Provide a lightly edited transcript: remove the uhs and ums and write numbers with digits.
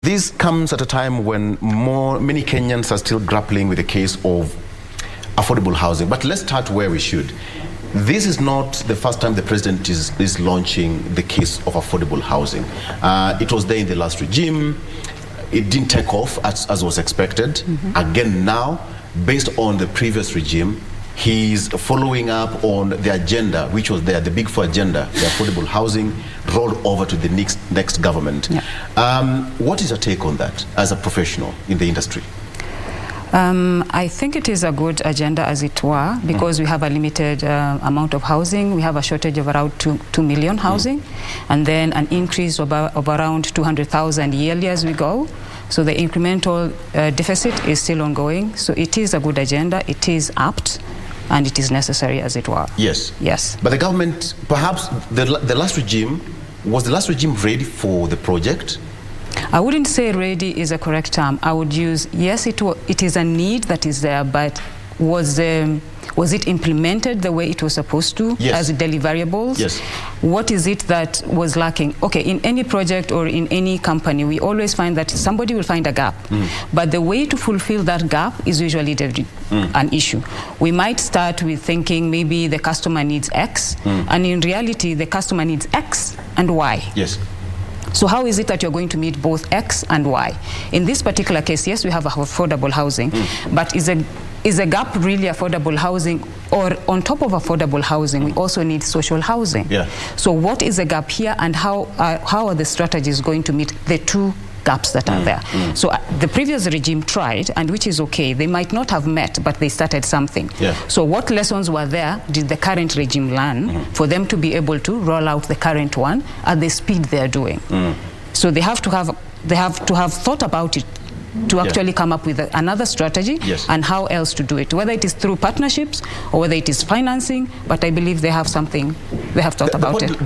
This comes at a time when many Kenyans are still grappling with the case of affordable housing. But let's start where we should. This is not the first time the president is launching the case of affordable housing. It was there in the last regime. It didn't take off as was expected. Again now, based on the previous regime, he's following up on the agenda, which was there, the Big Four agenda, the affordable housing, rolled over to the next government. Yeah. What is your take on that as a professional in the industry? I think it is a good agenda, as it were, because we have a limited amount of housing. We have a shortage of around 2 million housing, and then an increase of around 200,000 yearly as we go. So the incremental deficit is still ongoing. So it is a good agenda. It is apt, and it is necessary, as it were. Yes. Yes. But the government, perhaps the last regime, was the last regime ready for the project? I wouldn't say ready is a correct term. I would use, yes, it is a need that is there, but was it implemented the way it was supposed to, yes, as deliverables? Yes. What is it that was lacking? Okay, in any project or in any company, we always find that somebody will find a gap. But the way to fulfill that gap is usually an issue. We might start with thinking maybe the customer needs X, and in reality, the customer needs X and Y. Yes. So how is it that you're going to meet both X and Y? In this particular case, yes, we have affordable housing, but is a gap really affordable housing, or on top of affordable housing, we also need social housing? Yeah. So what is the gap here, and how are the strategies going to meet the two gaps that are there? So the previous regime tried, and which is okay. They might not have met, but they started something. Yeah. So what lessons were there did the current regime learn for them to be able to roll out the current one at the speed they're doing? So they have to have thought about it to actually come up with another strategy, yes, and how else to do it, whether it is through partnerships or whether it is financing. But I believe they have something, they have thought about it.